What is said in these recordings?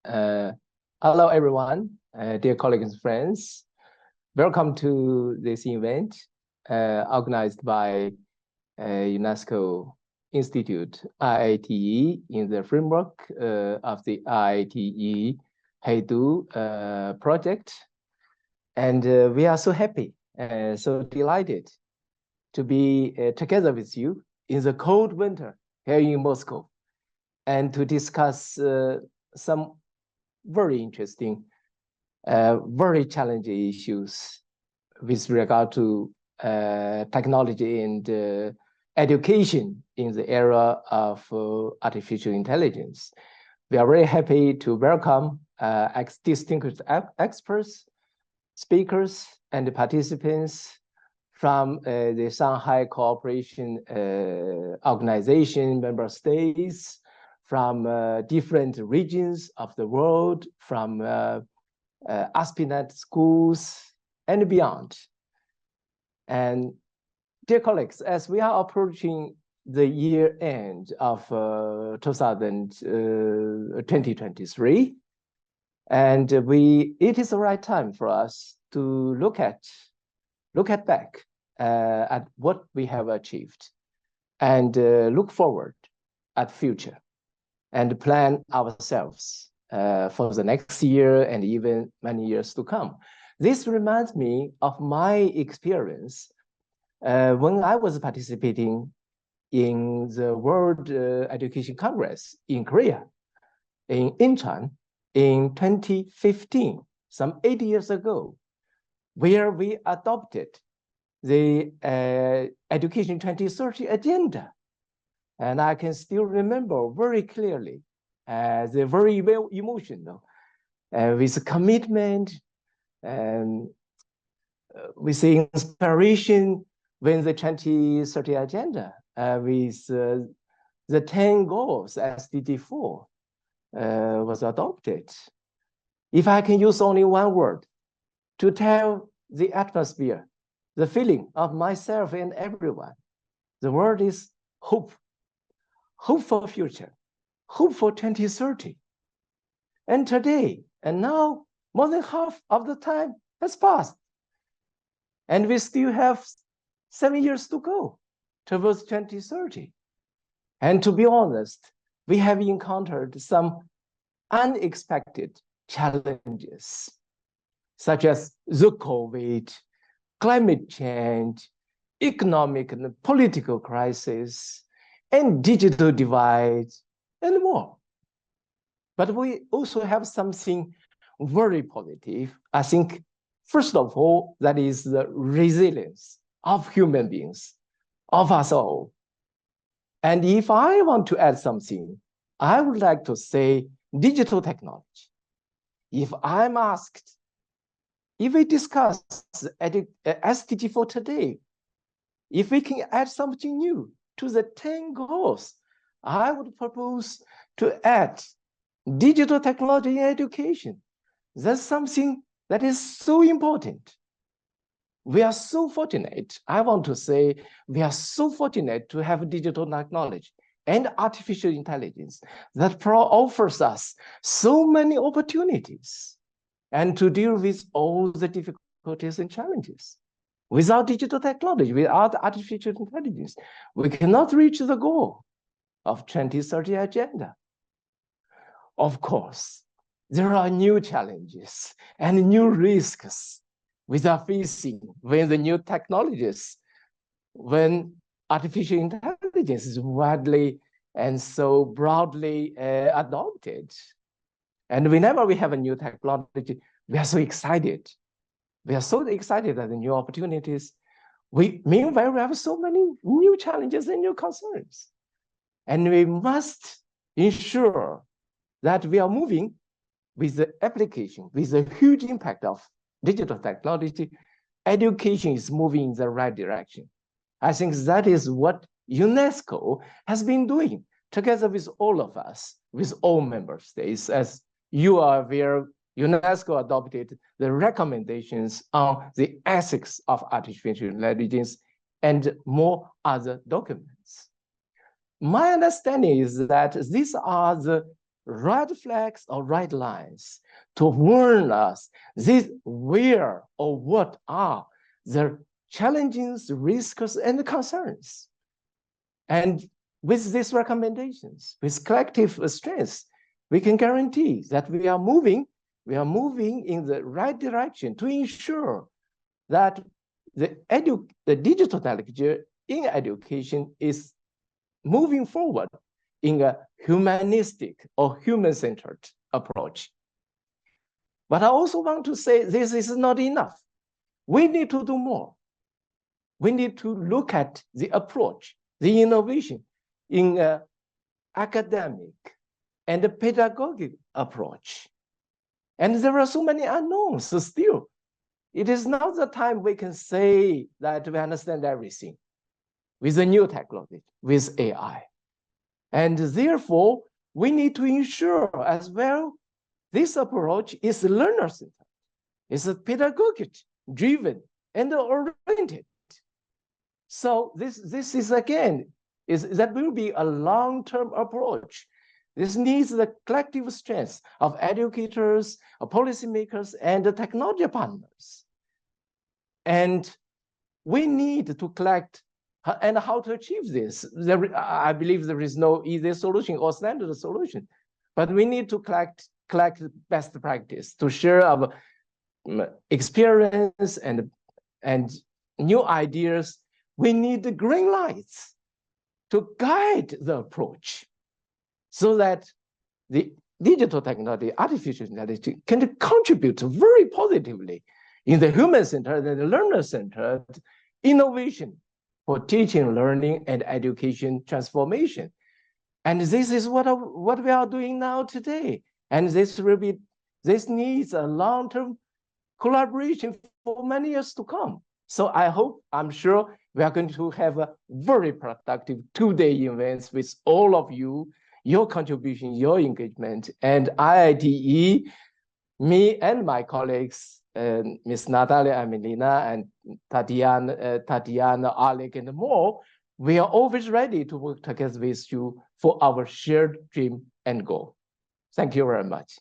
Hello, everyone, dear colleagues and friends. Welcome to this event organized by UNESCO Institute IITE in the framework of the IITE HEDU project. And we are so happy, so delighted to be together with you in the cold winter here in Moscow and to discuss some very interesting, very challenging issues with regard to technology and education in the era of artificial intelligence. We are very happy to welcome distinguished experts, speakers, and participants from the Shanghai Cooperation Organization member states, from different regions of the world, from aspirant schools and beyond. And dear colleagues, as we are approaching the year end of 2023, and it is the right time for us to look back at what we have achieved and look forward at future and plan ourselves for the next year and even many years to come. This reminds me of my experience when I was participating in the World Education Congress in Korea, in Incheon, in 2015, some 8 years ago, where we adopted the Education 2030 agenda. And I can still remember very clearly, the very well emotional, with commitment and with the inspiration when the 2030 agenda, with the 10 goals, SDG 4, was adopted. If I can use only one word to tell the atmosphere, the feeling of myself and everyone, the word is hope. Hope for future, hope for 2030. And today, and now, more than half of the time has passed. And we still have 7 years to go towards 2030. And to be honest, we have encountered some unexpected challenges, such as the COVID, climate change, economic and political crisis, and digital divide, and more. But we also have something very positive. I think, first of all, that is the resilience of human beings, of us all. And if I want to add something, I would like to say digital technology. If I'm asked, if we discuss SDG for today, if we can add something new to the 10 goals, I would propose to add digital technology in education. That's something that is so important. We are so fortunate, I want to say, we are so fortunate to have digital technology and artificial intelligence that offers us so many opportunities and to deal with all the difficulties and challenges. Without digital technology, without artificial intelligence, we cannot reach the goal of 2030 agenda. Of course, there are new challenges and new risks we are facing when the new technologies, when artificial intelligence is widely and so broadly adopted. And whenever we have a new technology, we are so excited. We are so excited at the new opportunities. Meanwhile, we have so many new challenges and new concerns. And we must ensure that we are moving with the application, with the huge impact of digital technology. Education is moving in the right direction. I think that is what UNESCO has been doing together with all of us, with all member states. As you are aware, UNESCO adopted the recommendations on the ethics of artificial intelligence and more other documents. My understanding is that these are the red flags or red lines to warn us this where or what are the challenges, risks, and concerns. And with these recommendations, with collective strength, we can guarantee that we are moving in the right direction to ensure that the digital technology in education is moving forward in a humanistic or human-centered approach. But I also want to say this is not enough. We need to do more. We need to look at the approach, the innovation in an academic and a pedagogic approach. And there are so many unknowns still. It is not the time we can say that we understand everything with the new technology, with AI. And therefore, we need to ensure as well, this approach is learner-centered, is pedagogic driven and oriented. So this is again, that will be a long-term approach. This needs the collective strength of educators, policymakers, and the technology partners. And we need to collect, and how to achieve this. I believe there is no easy solution or standard solution, but we need to collect best practice to share our experience and new ideas. We need the green lights to guide the approach so that the digital technology, artificial intelligence can contribute very positively in the human-centered and the learner-centered innovation for teaching, learning, and education transformation. And this is what we are doing now today. And this needs a long-term collaboration for many years to come. So I'm sure we are going to have a very productive two-day events with all of you, your contribution, your engagement, and IITE, me and my colleagues, Ms. Natalia, Amelina, and Tatiana, Alec, and more, we are always ready to work together with you for our shared dream and goal. Thank you very much.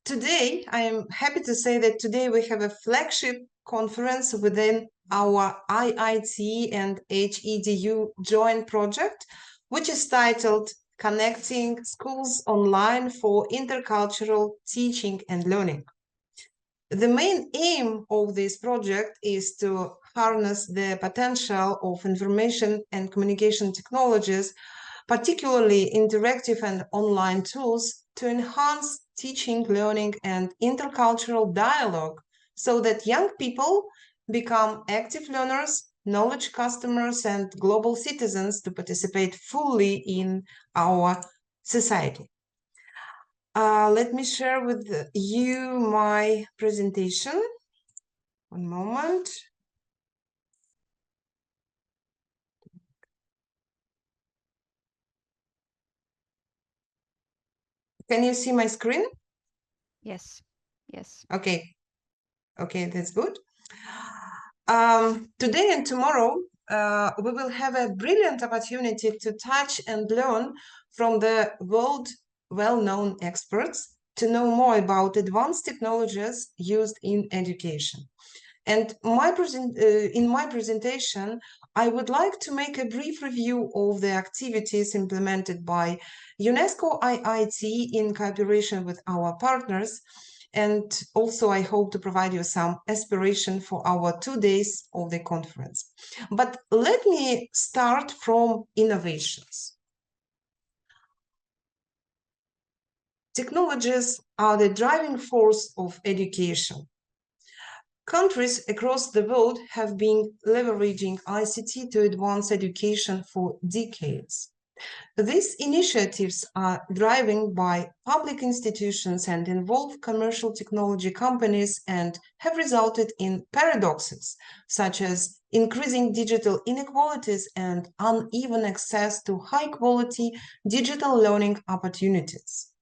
Today, I am happy to say that today we have a flagship conference within our IITE and HEDU joint project, which is titled Connecting Schools Online for Intercultural Teaching and Learning. The main aim of this project is to harness the potential of information and communication technologies, particularly interactive and online tools, to enhance teaching, learning, and intercultural dialogue so that young people become active learners, knowledge customers, and global citizens to participate fully in our society. Let me share with you my presentation. One moment. Can you see my screen? Yes. Yes. Okay. Okay, that's good. Today and tomorrow, we will have a brilliant opportunity to touch and learn from the world well-known experts to know more about advanced technologies used in education. And in my presentation, I would like to make a brief review of the activities implemented by UNESCO IITE in cooperation with our partners. And also, I hope to provide you some inspiration for our 2 days of the conference. But let me start from innovations. Technologies are the driving force of education. Countries across the world have been leveraging ICT to advance education for decades. These initiatives are driven by public institutions and involve commercial technology companies and have resulted in paradoxes, such as increasing digital inequalities and uneven access to high-quality digital learning opportunities.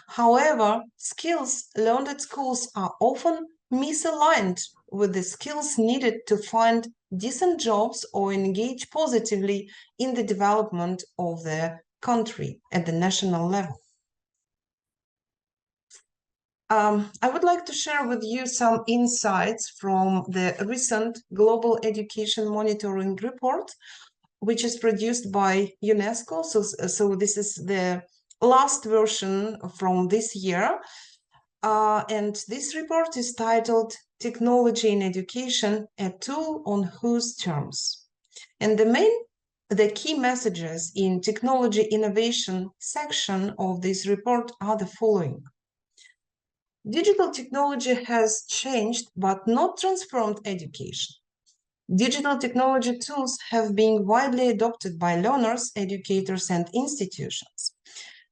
However, skills learned at schools are often misaligned with the skills needed to find decent jobs or engage positively in the development of their country at the national level. I would like to share with you some insights from the recent Global Education Monitoring Report, which is produced by UNESCO. So this is the last version from this year. And this report is titled Technology in Education, a Tool on Whose Terms? And the key messages in technology innovation section of this report are the following. Digital technology has changed but not transformed education. Digital technology tools have been widely adopted by learners, educators, and institutions.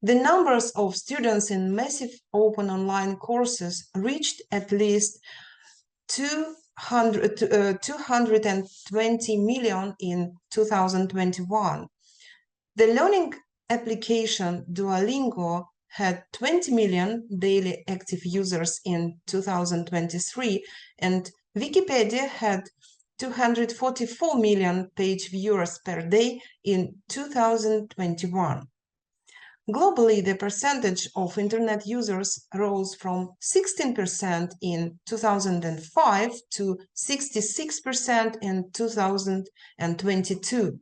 The numbers of students in massive open online courses reached at least 220 million in 2021. The learning application Duolingo had 20 million daily active users in 2023, and Wikipedia had 244 million page viewers per day in 2021. Globally, the percentage of internet users rose from 16% in 2005 to 66% in 2022.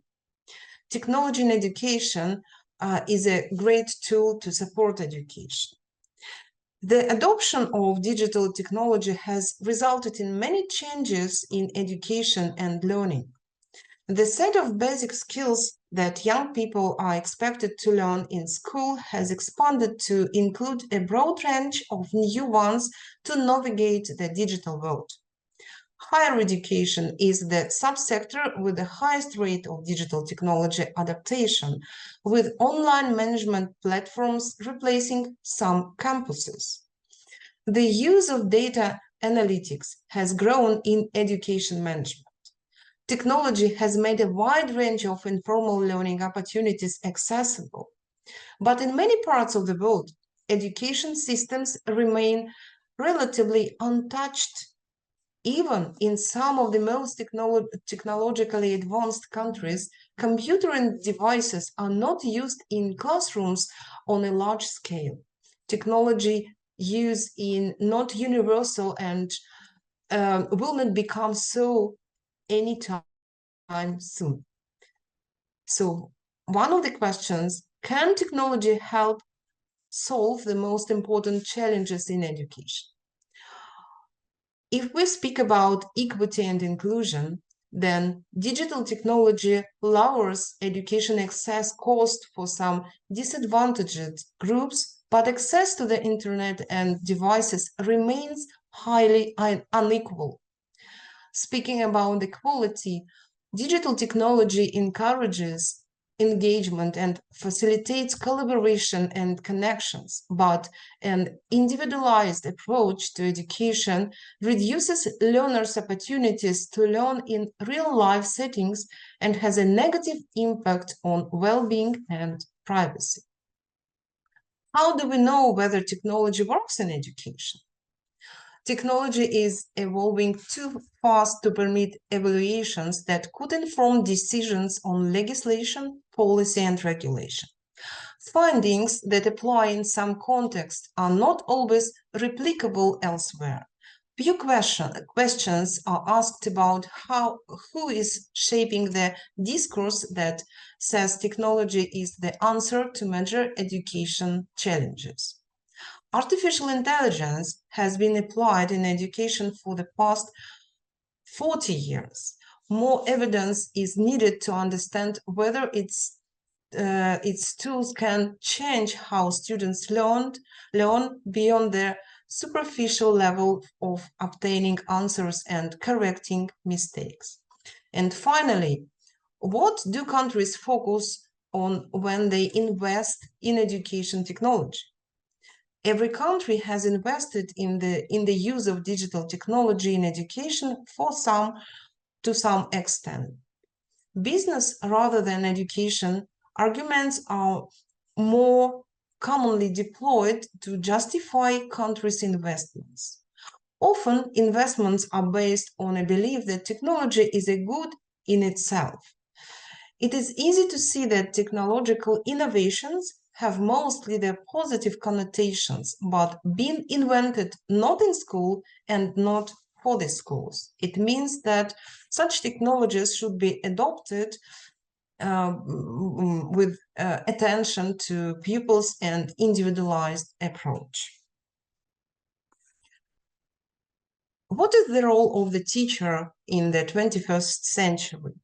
Technology in education is a great tool to support education. The adoption of digital technology has resulted in many changes in education and learning. The set of basic skills that young people are expected to learn in school has expanded to include a broad range of new ones to navigate the digital world. Higher education is the subsector with the highest rate of digital technology adaptation, with online management platforms replacing some campuses. The use of data analytics has grown in education management. Technology has made a wide range of informal learning opportunities accessible. But in many parts of the world, education systems remain relatively untouched. Even in some of the most technologically advanced countries, computer devices are not used in classrooms on a large scale. Technology use is not universal and will not become so anytime soon. So one of the questions, can technology help solve the most important challenges in education? If we speak about equity and inclusion, then digital technology lowers education access cost for some disadvantaged groups, but access to the internet and devices remains highly unequal. Speaking about equality, digital technology encourages engagement and facilitates collaboration and connections, but an individualized approach to education reduces learners' opportunities to learn in real-life settings and has a negative impact on well-being and privacy. How do we know whether technology works in education? Technology is evolving too fast to permit evaluations that could inform decisions on legislation, policy, and regulation. Findings that apply in some contexts are not always replicable elsewhere. Few questions are asked about who is shaping the discourse that says technology is the answer to major education challenges. Artificial intelligence has been applied in education for the past 40 years. More evidence is needed to understand whether its tools can change how students learn beyond their superficial level of obtaining answers and correcting mistakes. And finally, what do countries focus on when they invest in education technology? Every country has invested in the use of digital technology in education to some extent. Business rather than education arguments are more commonly deployed to justify countries' investments. Often, investments are based on a belief that technology is a good in itself. It is easy to see that technological innovations have mostly their positive connotations, but been invented not in school and not for the schools. It means that such technologies should be adopted with attention to pupils and individualized approach. What is the role of the teacher in the 21st century?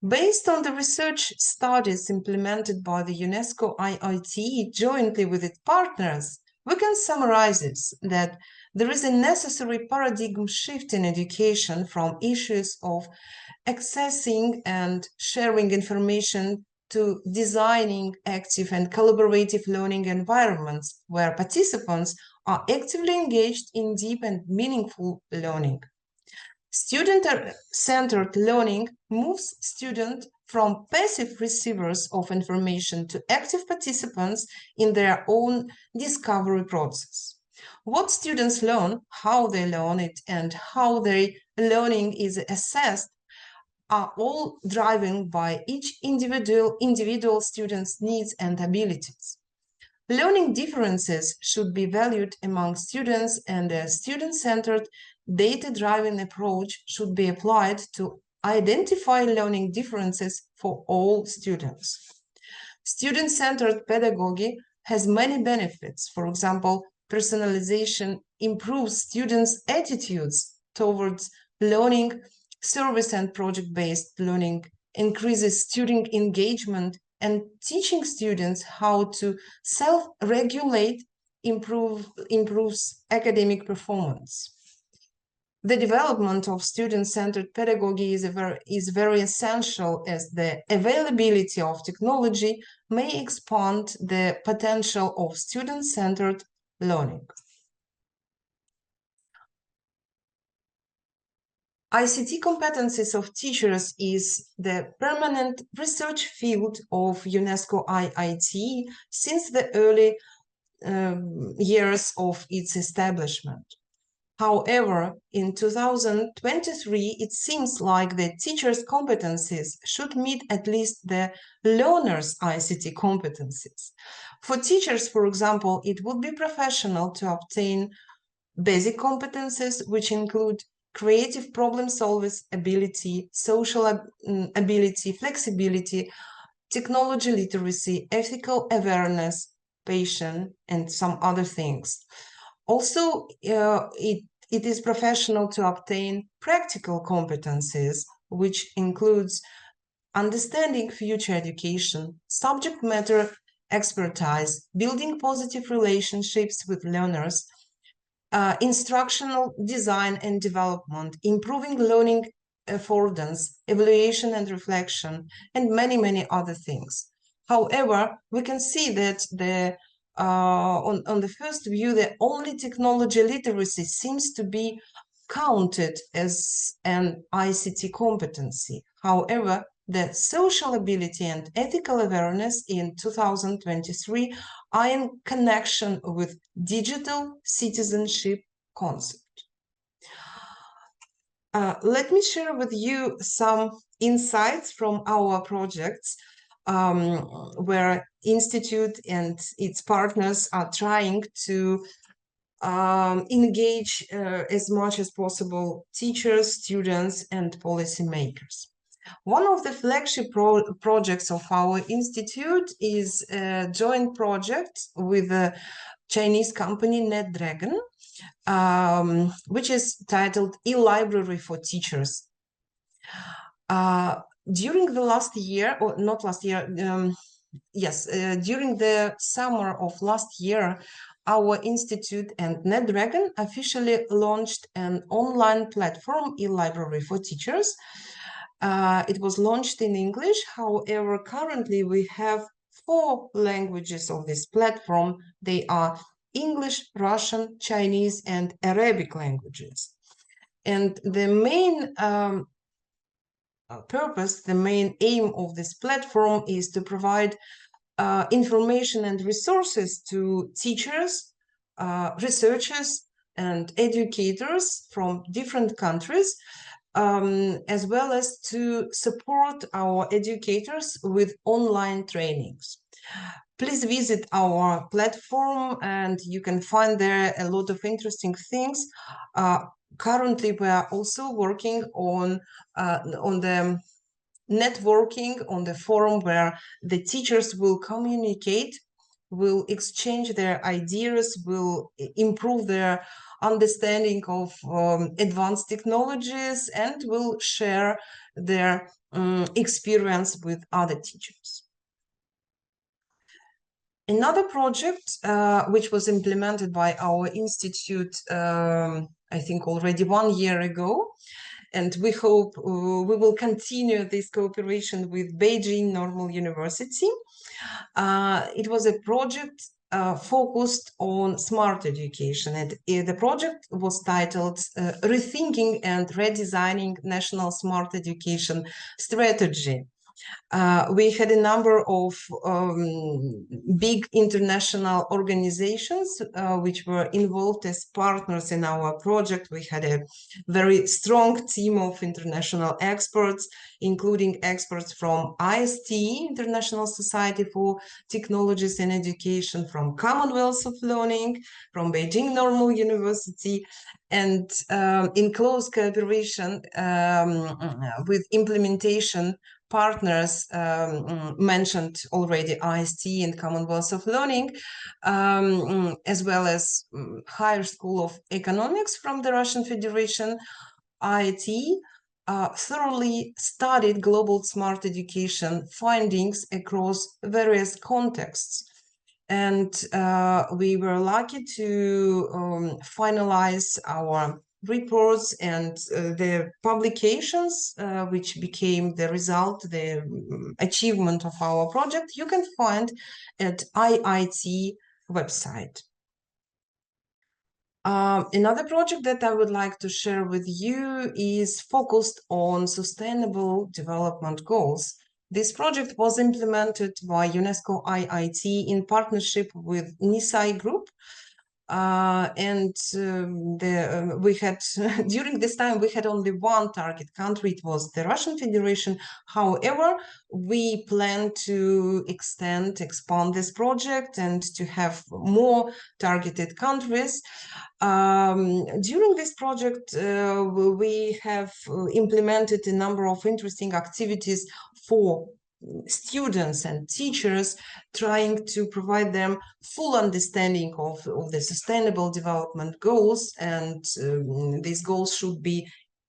Based on the research studies implemented by the UNESCO IITE jointly with its partners, we can summarize this, that there is a necessary paradigm shift in education from issues of accessing and sharing information to designing active and collaborative learning environments where participants are actively engaged in deep and meaningful learning. Student-centered learning moves students from passive receivers of information to active participants in their own discovery process. What students learn, how they learn it, and how their learning is assessed are all driven by each individual student's needs and abilities. Learning differences should be valued among students, and a student-centered, data-driven approach should be applied to identify learning differences for all students. Student-centered pedagogy has many benefits. For example, personalization improves students' attitudes towards learning. Service and project-based learning increases student engagement, and teaching students how to self-regulate improves academic performance. The development of student-centered pedagogy is very essential, as the availability of technology may expand the potential of student-centered learning. ICT competencies of teachers is the permanent research field of UNESCO IITE since the early years of its establishment. However, in 2023, it seems like the teachers' competencies should meet at least the learners' ICT competencies. For teachers, for example, it would be professional to obtain basic competencies, which include creative problem-solving ability, social ability, flexibility, technology literacy, ethical awareness, patience, and some other things. Also, it is professional to obtain practical competencies, which includes understanding future education, subject matter expertise, building positive relationships with learners, instructional design and development, improving learning affordance, evaluation and reflection, and many, many other things. However, we can see that on the first view, the only technology literacy seems to be counted as an ICT competency. However, the social ability and ethical awareness in 2023 are in connection with digital citizenship concept. Let me share with you some insights from our projects where Institute and its partners are trying to engage as much as possible teachers, students, and policymakers. One of the flagship projects of our institute is a joint project with the Chinese company NetDragon, which is titled E-Library for Teachers. During the last year, or not last year, during the summer of last year, our institute and NetDragon officially launched an online platform, E-Library for Teachers. It was launched in English. However, currently we have 4 languages of this platform. They are English, Russian, Chinese, and Arabic languages. And the main purpose, the main aim of this platform is to provide information and resources to teachers, researchers, and educators from different countries as well as to support our educators with online trainings. Please visit our platform and you can find there a lot of interesting things. Currently, we are also working on the networking, on the forum where the teachers will communicate, will exchange their ideas, will improve their understanding of advanced technologies, and will share their experience with other teachers. Another project which was implemented by our institute, I think already 1 year ago, and we hope we will continue this cooperation with Beijing Normal University. It was a project focused on smart education, and the project was titled Rethinking and Redesigning National Smart Education Strategy. We had a number of big international organizations which were involved as partners in our project. We had a very strong team of international experts, including experts from ISTE, International Society for Technologies in Education, from Commonwealth of Learning, from Beijing Normal University, and in close cooperation with implementation partners mentioned already, ISTE and Commonwealth of Learning, as well as Higher School of Economics from the Russian Federation, IITE, thoroughly studied global smart education findings across various contexts. And we were lucky to finalize our reports and the publications which became the result, the achievement of our project, you can find at IITE website. Another project that I would like to share with you is focused on sustainable development goals. This project was implemented by UNESCO IITE in partnership with NISAI Group. We had during this time we had only one target country. It was the Russian Federation. However, we plan to expand this project and to have more targeted countries. During this project, we have implemented a number of interesting activities for students and teachers, trying to provide them full understanding of the sustainable development goals, and these goals should be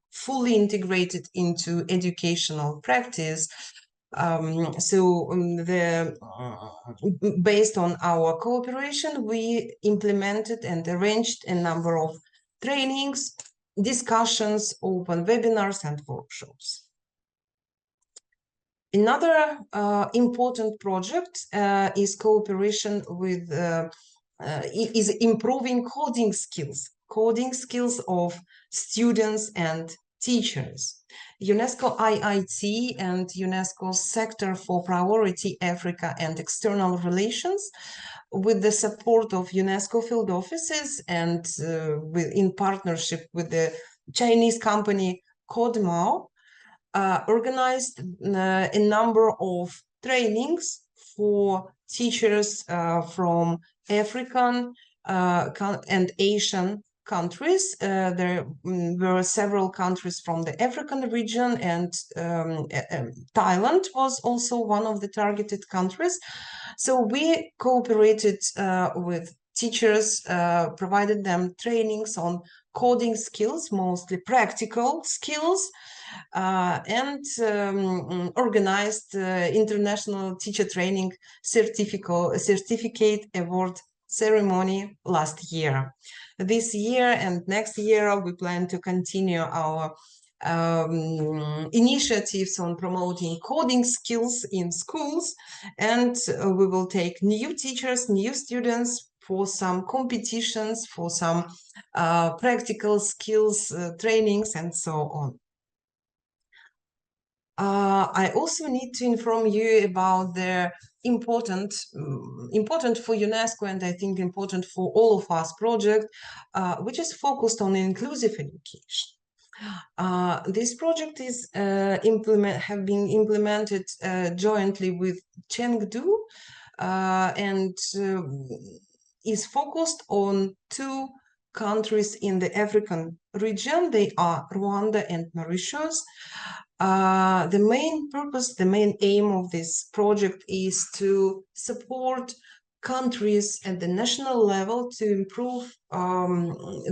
fully integrated into educational practice. Based on our cooperation, we implemented and arranged a number of trainings, discussions, open webinars, and workshops. Another important project is cooperation with is improving coding skills of students and teachers. UNESCO IITE and UNESCO Sector for Priority Africa and External Relations, with the support of UNESCO field offices and in partnership with the Chinese company CodeMao, organized a number of trainings for teachers from African and Asian countries. There were several countries from the African region, and Thailand was also one of the targeted countries. So we cooperated with teachers, provided them trainings on coding skills, mostly practical skills, and organized International Teacher Training Certificate Award ceremony last year. This year and next year, we plan to continue our initiatives on promoting coding skills in schools, and we will take new teachers, new students for some competitions, for some practical skills trainings, and so on. I also need to inform you about the important for UNESCO, and I think important for all of us project, which is focused on inclusive education. This project is have been implemented jointly with Chengdu and is focused on two countries in the African region. They are Rwanda and Mauritius. The main purpose, the main aim of this project is to support countries at the national level to improve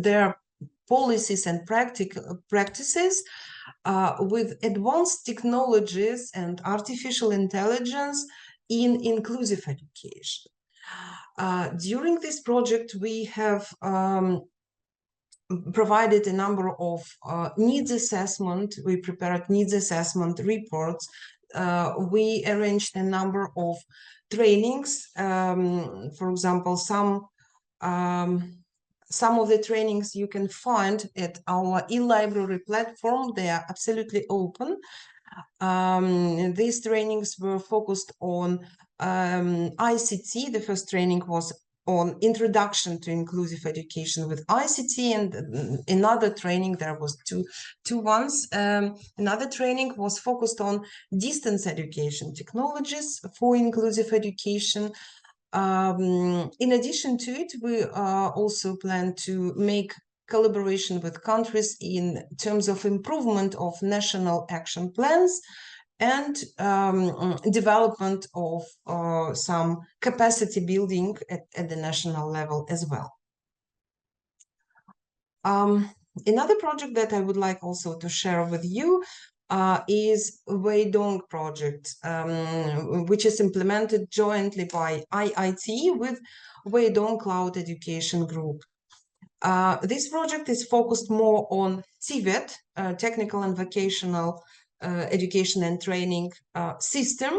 their policies and practices with advanced technologies and artificial intelligence in inclusive education. During this project, we have provided a number of needs assessment. We prepared needs assessment reports. We arranged a number of trainings. For example, some of the trainings you can find at our e-library platform. They are absolutely open. These trainings were focused on ICT. The first training was on introduction to inclusive education with ICT, and another training, there was two ones. Another training was focused on distance education technologies for inclusive education. In addition to it, we also plan to make collaboration with countries in terms of improvement of national action plans and development of some capacity building at the national level as well. Another project that I would like also to share with you is Weidong project, which is implemented jointly by IITE with Weidong Cloud Education Group. This project is focused more on TVET, technical and vocational education and training system,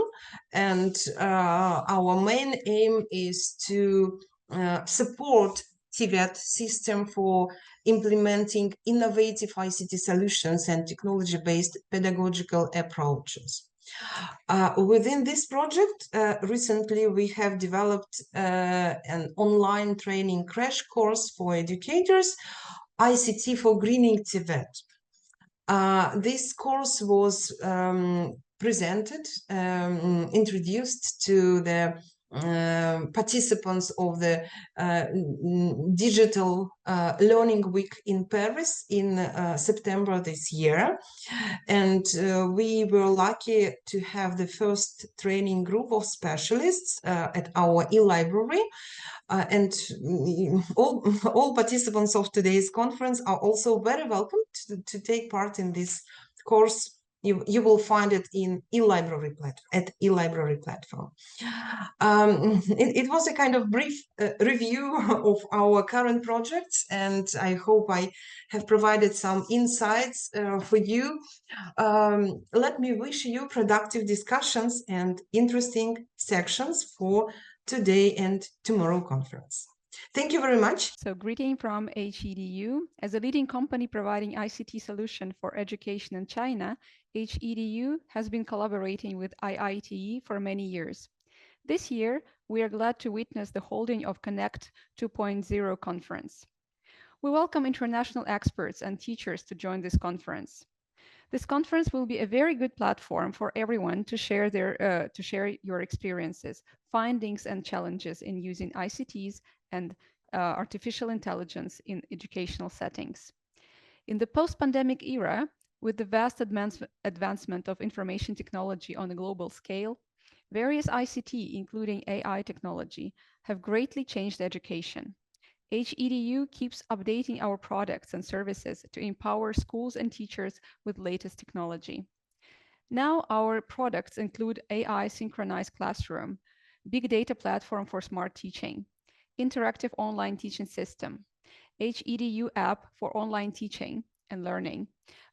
and our main aim is to support TVET system for implementing innovative ICT solutions and technology-based pedagogical approaches. Within this project, recently we have developed an online training crash course for educators, ICT for Greening TVET. This course was presented, introduced to the participants of the Digital Learning Week in Paris in September this year. And we were lucky to have the first training group of specialists at our e-library. And all participants of today's conference are also very welcome to take part in this course. You will find it in e-library platform. It was a kind of brief review of our current projects, and I hope I have provided some insights for you. Let me wish you productive discussions and interesting sections for today and tomorrow conference. Thank you very much. So greeting from HEDU. As a leading company providing ICT solution for education in China, HEDU has been collaborating with IITE for many years. This year, we are glad to witness the holding of Connect 2.0 conference. We welcome international experts and teachers to join this conference. This conference will be a very good platform for everyone to share your experiences, findings, and challenges in using ICTs and artificial intelligence in educational settings. In the post-pandemic era, with the vast advancement of information technology on a global scale, various ICT, including AI technology, have greatly changed education. HEDU keeps updating our products and services to empower schools and teachers with latest technology. Now our products include AI synchronized classroom, big data platform for smart teaching, interactive online teaching system, HEDU app for online teaching and learning,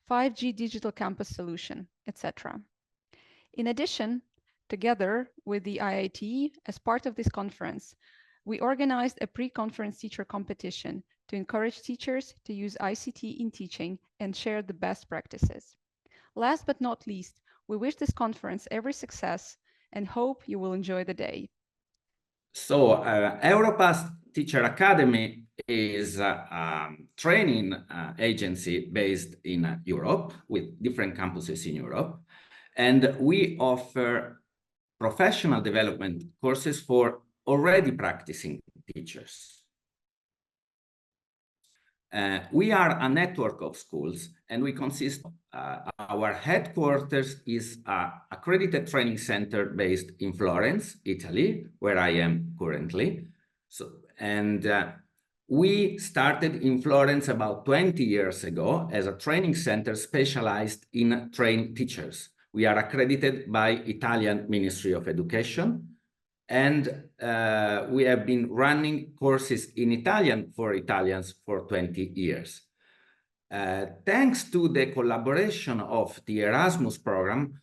5G digital campus solution, etc. In addition, together with the IITE, as part of this conference, we organized a pre-conference teacher competition to encourage teachers to use ICT in teaching and share the best practices. Last but not least, we wish this conference every success and hope you will enjoy the day. So, Europass Teacher Academy is a training agency based in Europe with different campuses in Europe. And we offer professional development courses for already practicing teachers. We are a network of schools, and we consist, our headquarters is an accredited training center based in Florence, Italy, where I am currently. We started in Florence about 20 years ago as a training center specialized in trained teachers. We are accredited by Italian Ministry of Education, and we have been running courses in Italian for Italians for 20 years. Thanks to the collaboration of the Erasmus program,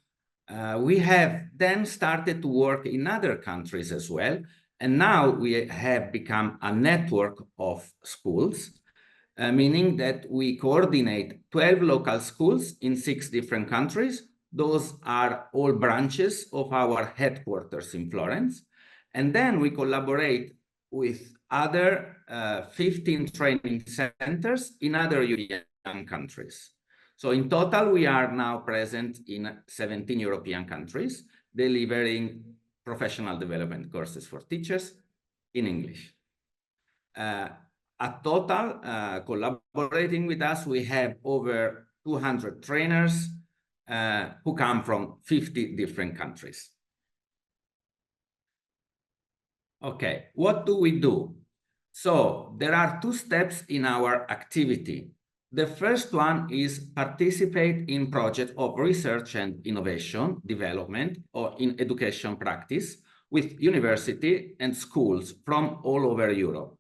we have then started to work in other countries as well. And now we have become a network of schools, meaning that we coordinate 12 local schools in 6 different countries. Those are all branches of our headquarters in Florence. And then we collaborate with other 15 training centers in other European countries. So in total, we are now present in 17 European countries, delivering professional development courses for teachers in English. A total, collaborating with us, we have over 200 trainers who come from 50 different countries. Okay, what do we do? So there are 2 steps in our activity. The first one is participate in projects of research and innovation development or in education practice with university and schools from all over Europe.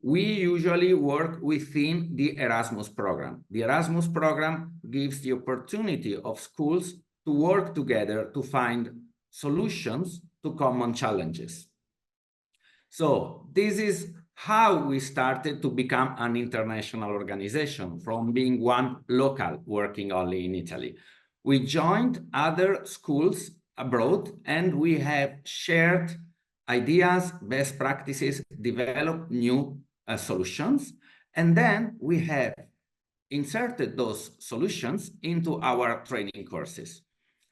We usually work within the Erasmus program. The Erasmus program gives the opportunity of schools to work together to find solutions to common challenges. So this is how we started to become an international organization from being one local working only in Italy. We joined other schools abroad and we have shared ideas, best practices, developed new solutions, and then we have inserted those solutions into our training courses.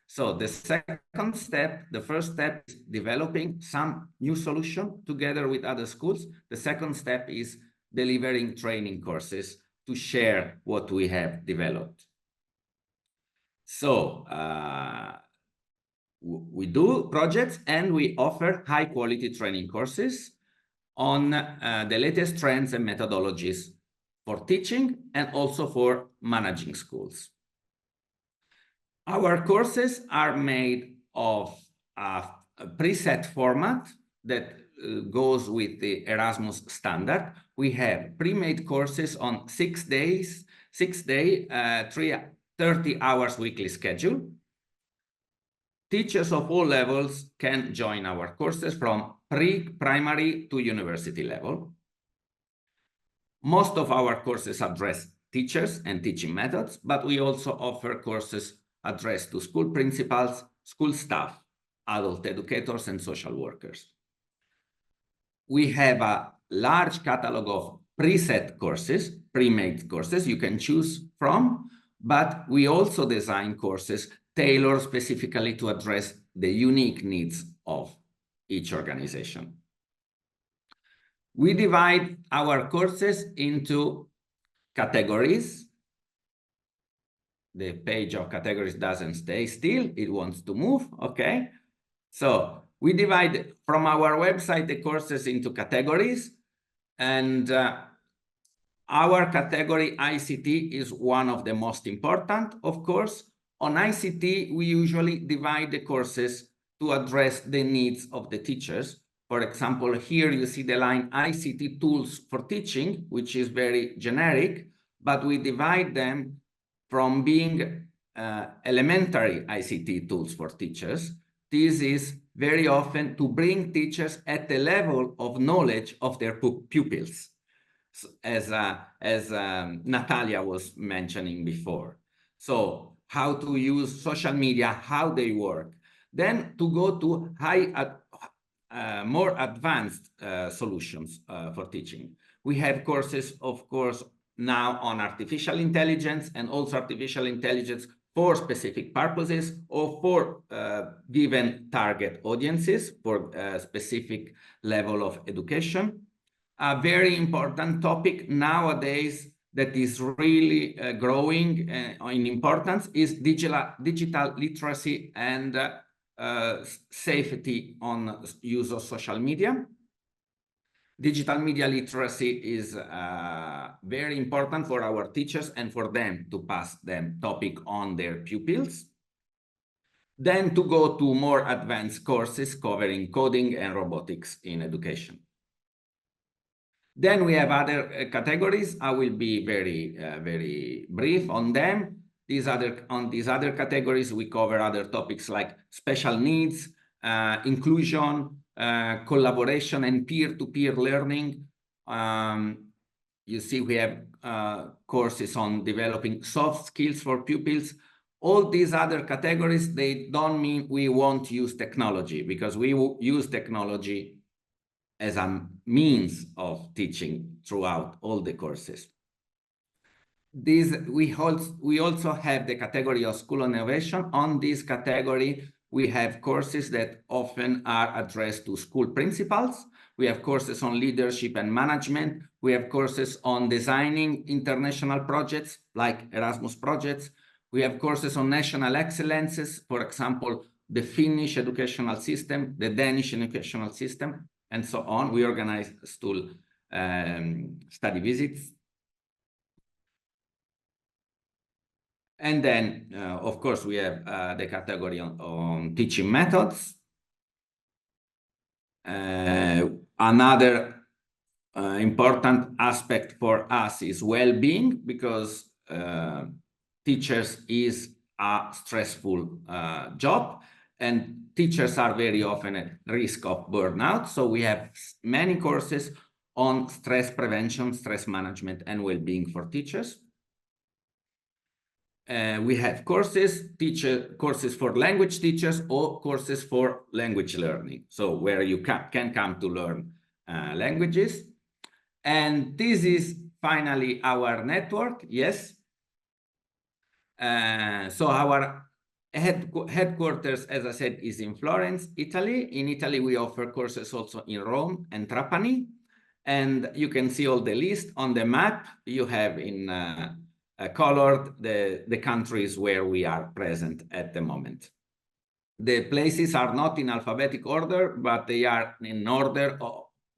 So the second step, the first step is developing some new solution together with other schools. The second step is delivering training courses to share what we have developed. So we do projects and we offer high quality training courses on the latest trends and methodologies for teaching and also for managing schools. Our courses are made of a preset format that goes with the Erasmus standard. We have pre-made courses on 6 days, 6-day, 30 hours weekly schedule. Teachers of all levels can join our courses from pre-primary to university level. Most of our courses address teachers and teaching methods, but we also offer courses addressed to school principals, school staff, adult educators, and social workers. We have a large catalog of preset courses, pre-made courses you can choose from, but we also design courses tailored specifically to address the unique needs of each organization. We divide our courses into categories. The page of categories doesn't stay still, it wants to move, okay? So we divide from our website the courses into categories, and our category ICT is one of the most important, of course. On ICT, we usually divide the courses to address the needs of the teachers. For example, here you see the line ICT tools for teaching, which is very generic, but we divide them from being elementary ICT tools for teachers. This is very often to bring teachers at the level of knowledge of their pupils, as Natalia was mentioning before. So how to use social media, how they work. Then to go to more advanced solutions for teaching. We have courses, of course, now on artificial intelligence, and also artificial intelligence for specific purposes or for given target audiences for a specific level of education. A very important topic nowadays that is really growing in importance is digital literacy and safety on use of social media. Digital media literacy is very important for our teachers and for them to pass them topic on their pupils. Then to go to more advanced courses covering coding and robotics in education. Then we have other categories. I will be very brief on them. On these other categories, we cover other topics like special needs, inclusion, collaboration, and peer-to-peer learning. You see, we have courses on developing soft skills for pupils. All these other categories, they don't mean we won't use technology, because we will use technology as a means of teaching throughout all the courses. We also have the category of school innovation. On this category, we have courses that often are addressed to school principals. We have courses on leadership and management. We have courses on designing international projects like Erasmus projects. We have courses on national excellences, for example, the Finnish educational system, the Danish educational system, and so on. We organize school study visits. And then, of course, we have the category on teaching methods. Another important aspect for us is well-being, because teachers is a stressful job, and teachers are very often at risk of burnout. So we have many courses on stress prevention, stress management, and well-being for teachers. We have courses for language teachers or courses for language learning. So where you can come to learn languages. And this is finally our network. Yes. So our headquarters, as I said, is in Florence, Italy. In Italy, we offer courses also in Rome and Trapani. And you can see all the list on the map. You have in colored the countries where we are present at the moment. The places are not in alphabetic order, but they are in order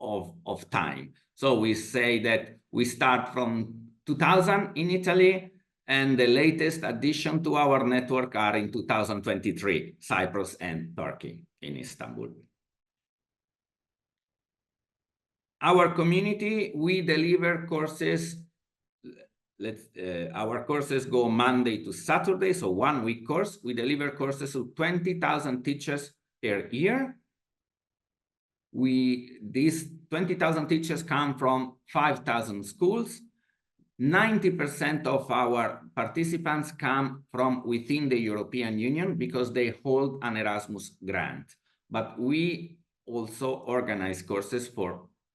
of time. So we say that we start from 2000 in Italy, and the latest addition to our network are in 2023, Cyprus and Turkey in Istanbul. Our community, we deliver courses. Our courses go Monday to Saturday, so 1 week course. We deliver courses to 20,000 teachers per year. These 20,000 teachers come from 5,000 schools. 90% of our participants come from within the European Union because they hold an Erasmus grant. But we also organize courses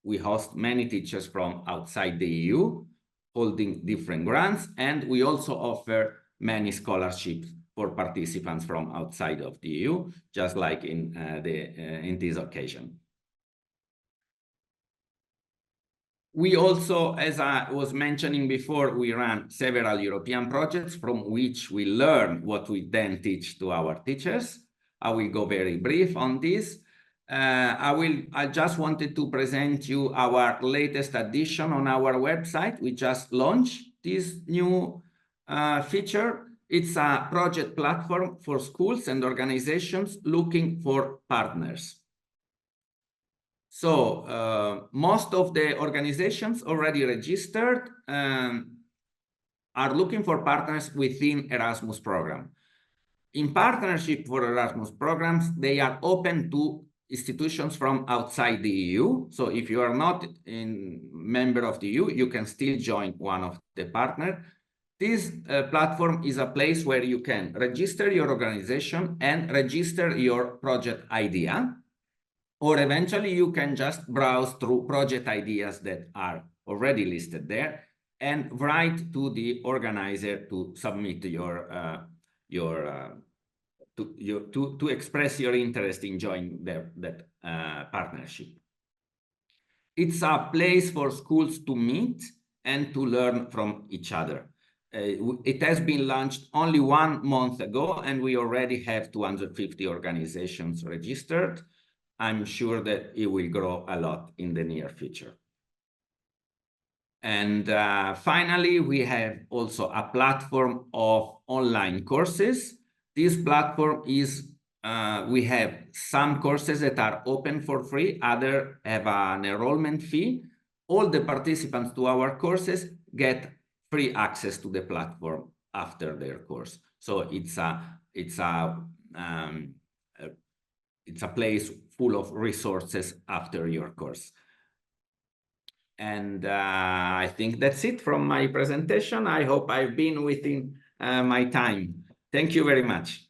we host many teachers from outside the EU, holding different grants, and we also offer many scholarships for participants from outside of the EU, just like in this occasion. We also, as I was mentioning before, we run several European projects from which we learn what we then teach to our teachers. I will go very brief on this. I just wanted to present you our latest addition on our website. We just launched this new feature. It's a project platform for schools and organizations looking for partners. So most of the organizations already registered are looking for partners within Erasmus program. In partnership for Erasmus programs, they are open to institutions from outside the EU. So if you are not a member of the EU, you can still join one of the partners. This platform is a place where you can register your organization and register your project idea, or eventually you can just browse through project ideas that are already listed there, and write to the organizer to submit to express your interest in joining that partnership. It's a place for schools to meet and to learn from each other. It has been launched only 1 month ago, and we already have 250 organizations registered. I'm sure that it will grow a lot in the near future. And finally, we have also a platform of online courses. This platform is, we have some courses that are open for free, others have an enrollment fee. All the participants to our courses get free access to the platform after their course. So it's a place full of resources after your course. And I think that's it from my presentation. I hope I've been within my time. Thank you very much.